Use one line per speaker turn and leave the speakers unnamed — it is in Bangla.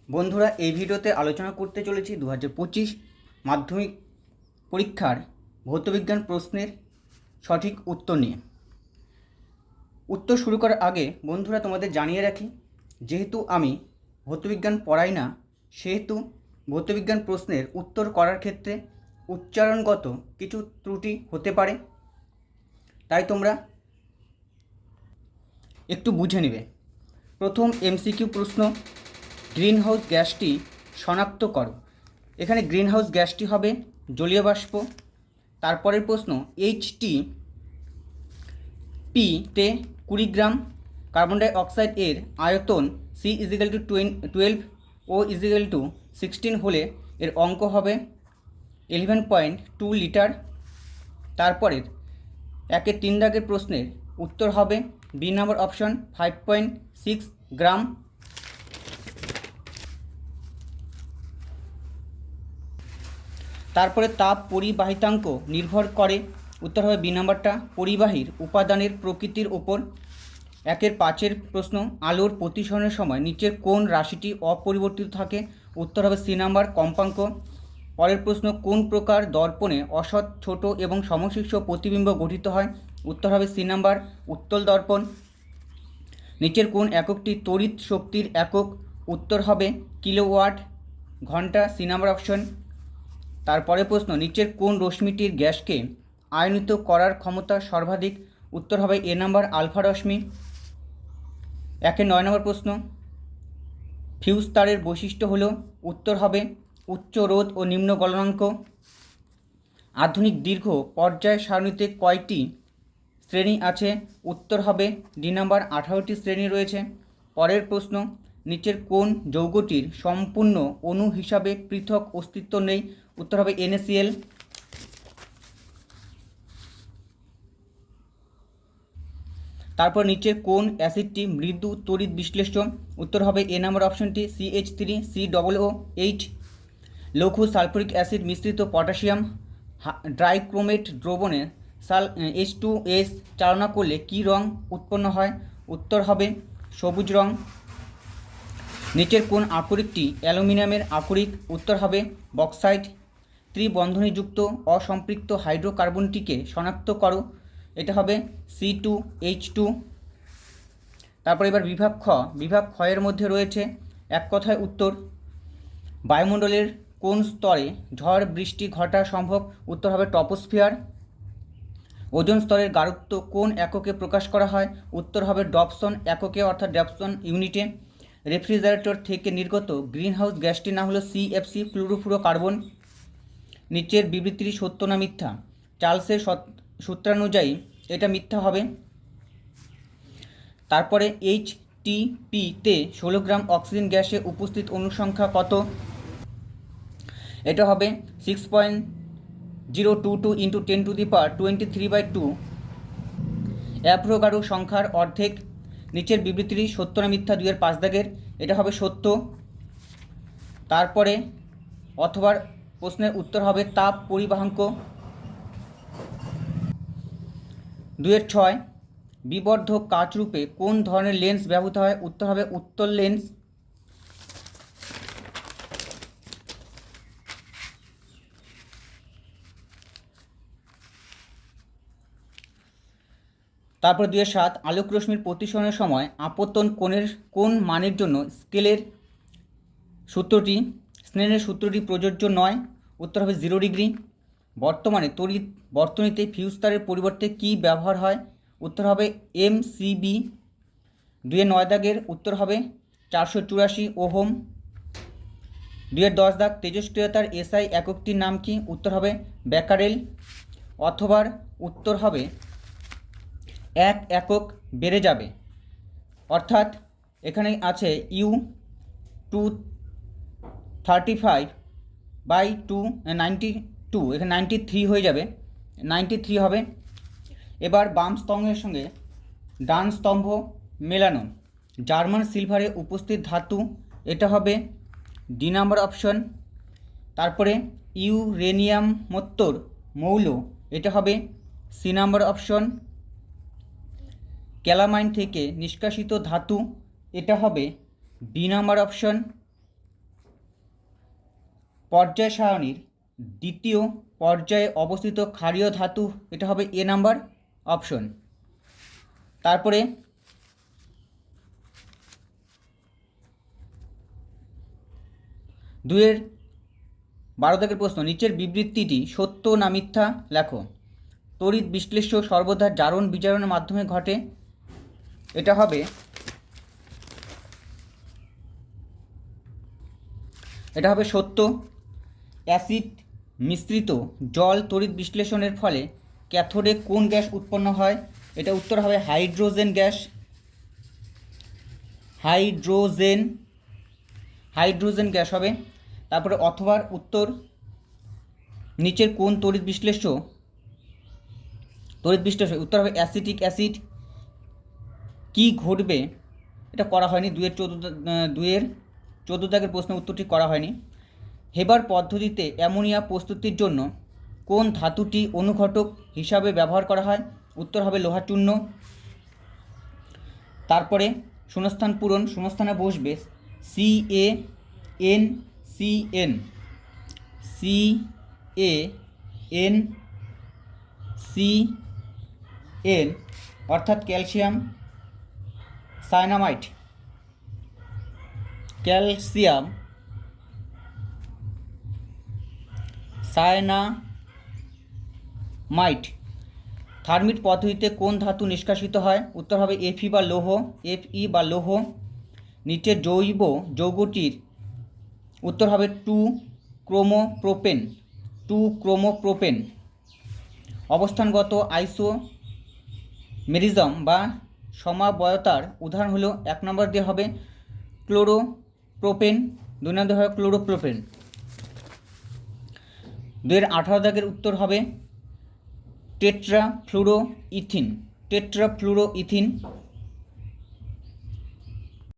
বন্ধুরা, এই ভিডিওতে আলোচনা করতে চলেছি 2025 মাধ্যমিক পরীক্ষার ভৌতবিজ্ঞান প্রশ্নের সঠিক উত্তর নিয়ে। উত্তর শুরু করার আগে বন্ধুরা তোমাদের জানিয়ে রাখি, যেহেতু আমি ভৌতবিজ্ঞান পড়াই না, সেহেতু ভৌতবিজ্ঞান প্রশ্নের উত্তর করার ক্ষেত্রে উচ্চারণগত কিছু ত্রুটি হতে পারে, তাই তোমরা একটু বুঝে নেবে। প্রথম এমসিকিউ প্রশ্ন, গ্রিনহাউস গ্যাসটি শনাক্ত করো। এখানে গ্রিনহাউস গ্যাসটি হবে জলীয় বাষ্প। তারপরের প্রশ্ন, এইচটি পিতে 20 গ্রাম কার্বন ডাই অক্সাইড এর আয়তন সি ইজিক্যাল টু 12 ও ইজিক্যাল টু 16 হলে এর অঙ্ক হবে 11.2 লিটার। তারপরের 1-3 দাগের প্রশ্নের উত্তর হবে বি নাম্বার অপশন 5.6 গ্রাম। তারপরে তাপ পরিবাহিতাঙ্ক নির্ভর করে, উত্তর হবে বি নাম্বারটা পরিবাহীর উপাদানের প্রকৃতির ওপর। 1-5 প্রশ্ন, আলোর প্রতিসরণের সময় নিচের কোন রাশিটি অপরিবর্তিত থাকে, উত্তর হবে সি নাম্বার কম্পাঙ্ক। পরের প্রশ্ন, কোন প্রকার দর্পণে অসৎ ছোট এবং সমশীর্ষ প্রতিবিম্ব গঠিত হয়, উত্তর হবে সি নাম্বার উত্তল দর্পণ। নিচের কোন এককটি তড়িৎ শক্তির একক, উত্তর হবে কিলোওয়াট ঘন্টা, সি নাম্বার অপশন। তারপরে প্রশ্ন, নিচের কোন রশ্মিটির গ্যাসকে আয়নিত করার ক্ষমতা সর্বাধিক, উত্তর হবে এ নাম্বার আলফা রশ্মি। 9 নম্বর প্রশ্ন, ফিউজ তারের বৈশিষ্ট্য হল, উত্তর হবে উচ্চ রোধ ও নিম্ন গলনাঙ্ক। আধুনিক দীর্ঘ পর্যায় সারণীতে কয়টি শ্রেণী আছে, উত্তর হবে ডি নাম্বার 18টি শ্রেণী রয়েছে। পরের প্রশ্ন, নিচের কোন যৌগটির সম্পূর্ণ অণু হিসাবে পৃথক অস্তিত্ব নেই, উত্তর হবে NaCl। তারপর নিচের কোন অ্যাসিডটি মৃদু তড়িৎ বিশ্লেষ্য, উত্তর হবে এ নাম্বার অপশনটি CH3COOH। লঘু সালফুরিক অ্যাসিড মিশ্রিত পটাশিয়াম ড্রাইক্রোমেট দ্রবণে H2S চালনা করলে কী রং উৎপন্ন হয়, উত্তর হবে সবুজ রং। নিচের কোন আকরিকটি অ্যালুমিনিয়ামের আকরিক, উত্তর হবে বক্সাইট। ত্রিবন্ধনীযুক্ত অসম্পৃক্ত হাইড্রোকার্বনটিকে শনাক্ত করো, এটা হবে C2H2। তারপর এবার বিভাগ খ এর মধ্যে রয়েছে এক কথায় উত্তর। বায়ুমণ্ডলের কোন স্তরে ঝড় বৃষ্টি ঘটা সম্ভব, উত্তর হবে টপোস্ফিয়ার। ওজোন স্তরের গাঢ়ত্ব কোন এককে প্রকাশ করা হয়, উত্তর হবে ডবসন এককে অর্থাৎ ডবসন ইউনিটে। রেফ্রিজারেটর থেকে নির্গত গ্রিনহাউস গ্যাসটির নাম হলো CFC ফ্লুরোফ্লুরোকার্বন। নিচের বিবৃতিটি সত্য না মিথ্যা, চার্লসের সূত্রানুযায়ী এটা মিথ্যা হবে। তারপরে HTPতে 16 গ্রাম অক্সিজেন গ্যাসে উপস্থিত অনুসংখ্যা কত, এটা হবে 6.022 × 10⁻23/2। অ্যাভোগাড্রো সংখ্যার অর্ধেক। নিচের বিবৃতিটি সত্য না মিথ্যা, 2-5 দাগের, এটা হবে সত্য। তারপরে অথবা প্রশ্নের উত্তর হবে তাপ পরিবাহাঙ্ক। 2-6 বিবর্ধক কাচরূপে কোন ধরনের লেন্স ব্যবহৃত হয়, উত্তর হবে উত্তল লেন্স। তারপর 2-7 আলোক রশ্মির প্রতিসরণের সময় আপতন কোণের কোন মানের জন্য স্নেলের সূত্রটি প্রযোজ্য নয়, উত্তর হবে 0 ডিগ্রি। বর্তমানে তড়িৎ বর্তনীতে ফিউজ তারের পরিবর্তে কি ব্যবহার হয়, উত্তর হবে MCB। 2-9 দাগের উত্তর হবে 484 ওহম। 2-10 দাগ তেজস্ক্রিয়তার SI এককটির নাম কি, উত্তর হবে ব্যাকারেল। অথবা উত্তর হবে 1 একক বেড়ে যাবে, অর্থাৎ এখানে আছে U235/292, এখানে 93 হয়ে যাবে, 93 হবে। এবার বাম স্তম্ভের সঙ্গে ডান স্তম্ভ মেলানো। জার্মান সিলভারে উপস্থিত ধাতু, এটা হবে ডি নাম্বার অপশন। তারপরে ইউরেনিয়ামোত্তর মৌল, এটা হবে সি নাম্বার অপশন। ক্যালামাইন থেকে নিষ্কাশিত ধাতু, এটা হবে বি নাম্বার অপশন। পর্যায় সারণীর দ্বিতীয় পর্যায়ে অবস্থিত ক্ষারীয় ধাতু, এটা হবে এ নাম্বার অপশন। তারপরে 2-12 দাগের প্রশ্ন, নিচের বিবৃতিটি সত্য না মিথ্যা লেখো। তড়িৎ বিশ্লেষ্য সর্বদা জারণ বিজারণের মাধ্যমে ঘটে, এটা হবে সত্য। অ্যাসিড মিশ্রিত জল তড়িৎ বিশ্লেষণের ফলে ক্যাথোডে কোন গ্যাস উৎপন্ন হয়? এটা উত্তর হবে হাইড্রোজেন গ্যাস। হাইড্রোজেন গ্যাস হবে। তারপরে অথবার উত্তর, নিচের কোন তড়িৎ বিশ্লেষ্য উত্তর হবে অ্যাসিটিক অ্যাসিড। কি ঘটবে? এটা করা হয়নি, 2-14 দাগের প্রশ্ন উত্তরটি করা হয়নি। হেবার পদ্ধতিতে অ্যামোনিয়া প্রস্তুতির জন্য কোন ধাতুটি অনুঘটক হিসাবে ব্যবহার করা হয়? উত্তর হবে লোহা চূর্ণ। তারপরে শূন্যস্থান পূরণ, শূন্যস্থানে বসবে CaNCN অর্থাৎ ক্যালসিয়াম সায়ানামাইড। থার্মিট পদ্ধতিতে কোন ধাতু নিষ্কাশিত হয়? উত্তর হবে Fe বা লৌহ। নিচের জৈব যৌগটির উত্তর হবে 2-ক্রোমোপ্রোপেন। অবস্থানগত আইসোমেরিজম বা সমাবয়তার উদাহরণ হলো 1 নম্বর দিয়ে হবে ক্লোরোপ্রোপেন, 2 নম্বর দিয়ে হবে ক্লোরোপ্রোপেন। 2-18 দাগের উত্তর হবে টেট্রাফ্লুরোইথিন।